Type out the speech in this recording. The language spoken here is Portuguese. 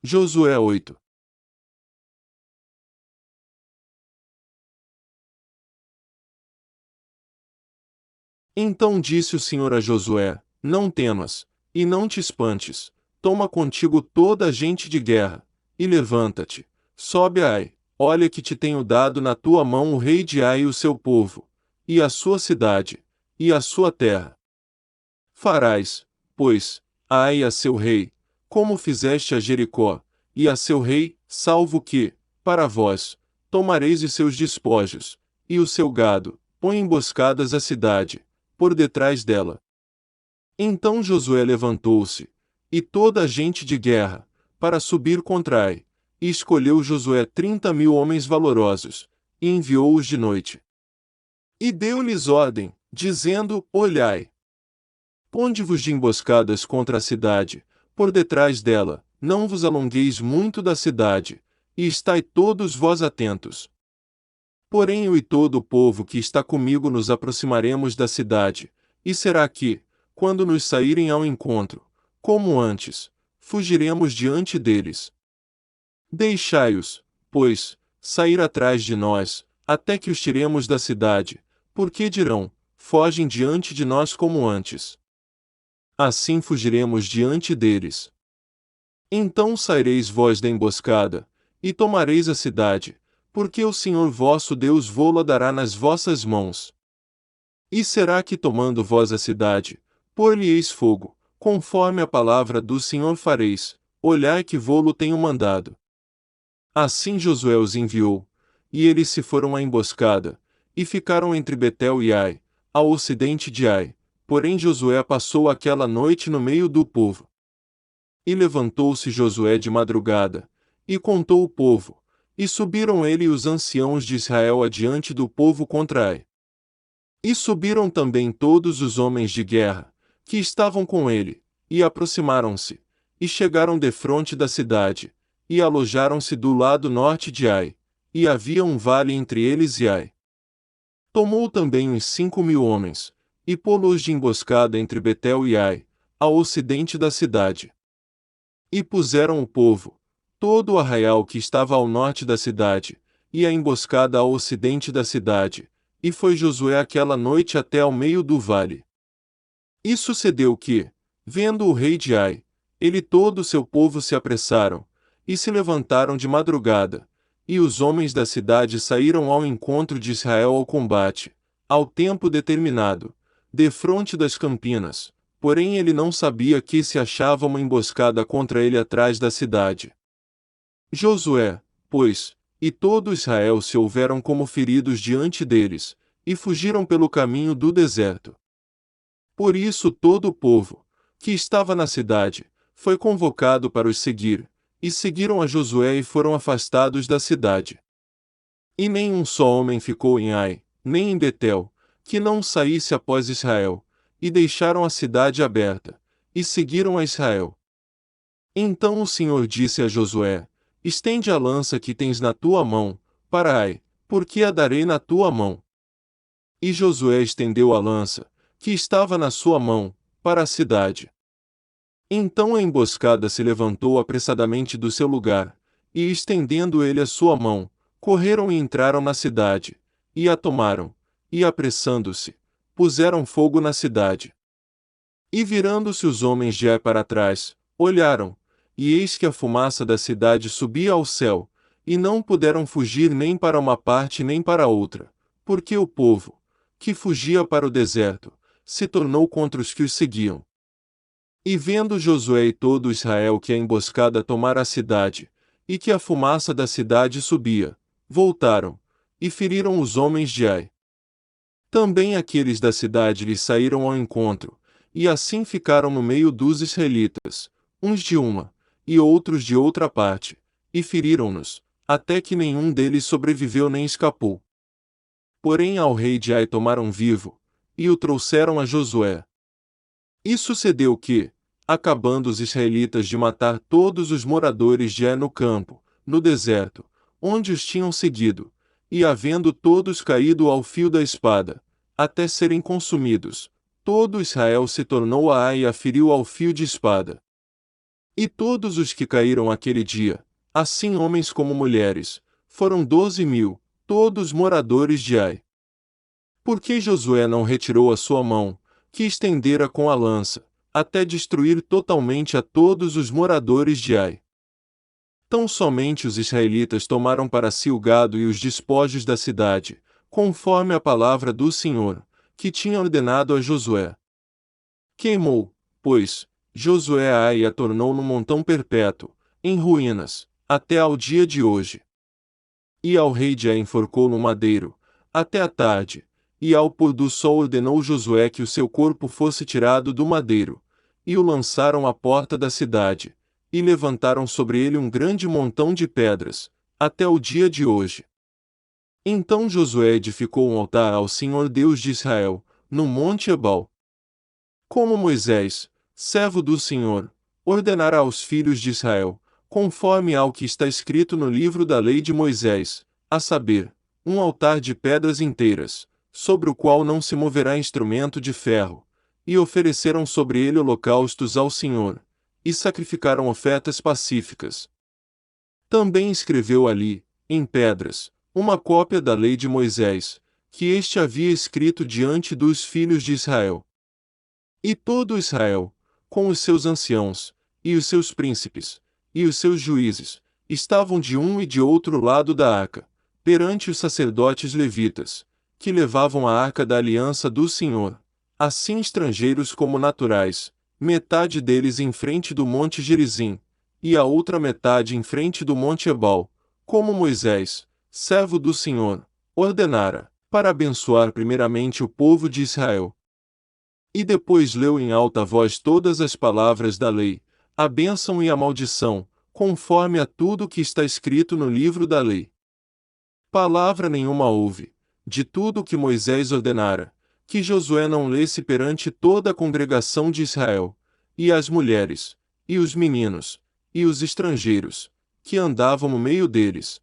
Josué 8. Então disse o Senhor a Josué: Não temas, e não te espantes, toma contigo toda a gente de guerra, e levanta-te, sobe a Ai, olha que te tenho dado na tua mão o rei de Ai e o seu povo, e a sua cidade, e a sua terra. Farás, pois, a Ai e a seu rei, como fizeste a Jericó, e a seu rei, salvo que, para vós, tomareis os seus despojos, e o seu gado, põe emboscadas a cidade, por detrás dela. Então Josué levantou-se, e toda a gente de guerra, para subir contra Ai, e escolheu Josué 30.000 homens valorosos, e enviou-os de noite. E deu-lhes ordem, dizendo: Olhai, ponde-vos de emboscadas contra a cidade, por detrás dela, não vos alongueis muito da cidade, e estai todos vós atentos. Porém eu e todo o povo que está comigo nos aproximaremos da cidade, e será que, quando nos saírem ao encontro, como antes, fugiremos diante deles. Deixai-os, pois, sair atrás de nós, até que os tiremos da cidade, porque dirão: fogem diante de nós como antes. Assim fugiremos diante deles. Então saireis vós da emboscada, e tomareis a cidade, porque o Senhor vosso Deus vô-la dará nas vossas mãos. E será que tomando vós a cidade, pôr-lhe-eis fogo, conforme a palavra do Senhor fareis, olhai que vô-lo tenho mandado. Assim Josué os enviou, e eles se foram à emboscada, e ficaram entre Betel e Ai, ao ocidente de Ai, porém Josué passou aquela noite no meio do povo. E levantou-se Josué de madrugada, e contou o povo, e subiram ele e os anciãos de Israel adiante do povo contra Ai. E subiram também todos os homens de guerra, que estavam com ele, e aproximaram-se, e chegaram defronte da cidade, e alojaram-se do lado norte de Ai, e havia um vale entre eles e Ai. Tomou também uns 5.000 homens, e pô-los de emboscada entre Betel e Ai, ao ocidente da cidade. E puseram o povo, todo o arraial que estava ao norte da cidade, e a emboscada ao ocidente da cidade, e foi Josué aquela noite até ao meio do vale. E sucedeu que, vendo o rei de Ai, ele e todo o seu povo se apressaram, e se levantaram de madrugada, e os homens da cidade saíram ao encontro de Israel ao combate, ao tempo determinado, defronte das campinas, porém ele não sabia que se achava uma emboscada contra ele atrás da cidade. Josué, pois, e todo Israel se houveram como feridos diante deles, e fugiram pelo caminho do deserto. Por isso todo o povo, que estava na cidade, foi convocado para os seguir, e seguiram a Josué e foram afastados da cidade. E nem um só homem ficou em Ai, nem em Betel, que não saísse após Israel, e deixaram a cidade aberta, e seguiram a Israel. Então o Senhor disse a Josué: Estende a lança que tens na tua mão, para Ai, porque a darei na tua mão. E Josué estendeu a lança, que estava na sua mão, para a cidade. Então a emboscada se levantou apressadamente do seu lugar, e estendendo ele a sua mão, correram e entraram na cidade, e a tomaram, e apressando-se, puseram fogo na cidade. E virando-se os homens de Ai para trás, olharam, e eis que a fumaça da cidade subia ao céu, e não puderam fugir nem para uma parte nem para outra, porque o povo, que fugia para o deserto, se tornou contra os que os seguiam. E vendo Josué e todo Israel que a emboscada tomara a cidade, e que a fumaça da cidade subia, voltaram, e feriram os homens de Ai. Também aqueles da cidade lhes saíram ao encontro, e assim ficaram no meio dos israelitas, uns de uma, e outros de outra parte, e feriram-nos, até que nenhum deles sobreviveu nem escapou. Porém ao rei de Ai tomaram vivo, e o trouxeram a Josué. E sucedeu que, acabando os israelitas de matar todos os moradores de Ai no campo, no deserto, onde os tinham seguido, e havendo todos caído ao fio da espada, até serem consumidos, todo Israel se tornou a Ai e a feriu ao fio de espada. E todos os que caíram aquele dia, assim homens como mulheres, foram 12.000, todos moradores de Ai. Porque Josué não retirou a sua mão, que estendera com a lança, até destruir totalmente a todos os moradores de Ai. Tão somente os israelitas tomaram para si o gado e os despojos da cidade, conforme a palavra do Senhor, que tinha ordenado a Josué. Queimou, pois, Josué a Ai e a tornou num montão perpétuo, em ruínas, até ao dia de hoje. E ao rei de Ai enforcou no madeiro, até a tarde, e ao pôr do sol ordenou Josué que o seu corpo fosse tirado do madeiro, e o lançaram à porta da cidade, e levantaram sobre ele um grande montão de pedras, até o dia de hoje. Então Josué edificou um altar ao Senhor Deus de Israel, no monte Ebal. Como Moisés, servo do Senhor, ordenara aos filhos de Israel, conforme ao que está escrito no livro da lei de Moisés, a saber, um altar de pedras inteiras, sobre o qual não se moverá instrumento de ferro, e ofereceram sobre ele holocaustos ao Senhor, e sacrificaram ofertas pacíficas. Também escreveu ali, em pedras, uma cópia da lei de Moisés, que este havia escrito diante dos filhos de Israel. E todo Israel, com os seus anciãos, e os seus príncipes, e os seus juízes, estavam de um e de outro lado da arca, perante os sacerdotes levitas, que levavam a arca da aliança do Senhor, assim estrangeiros como naturais, metade deles em frente do monte Gerizim, e a outra metade em frente do monte Ebal, como Moisés, servo do Senhor, ordenara, para abençoar primeiramente o povo de Israel. E depois leu em alta voz todas as palavras da lei, a bênção e a maldição, conforme a tudo que está escrito no livro da lei. Palavra nenhuma houve, de tudo o que Moisés ordenara, que Josué não lesse perante toda a congregação de Israel, e as mulheres, e os meninos, e os estrangeiros, que andavam no meio deles,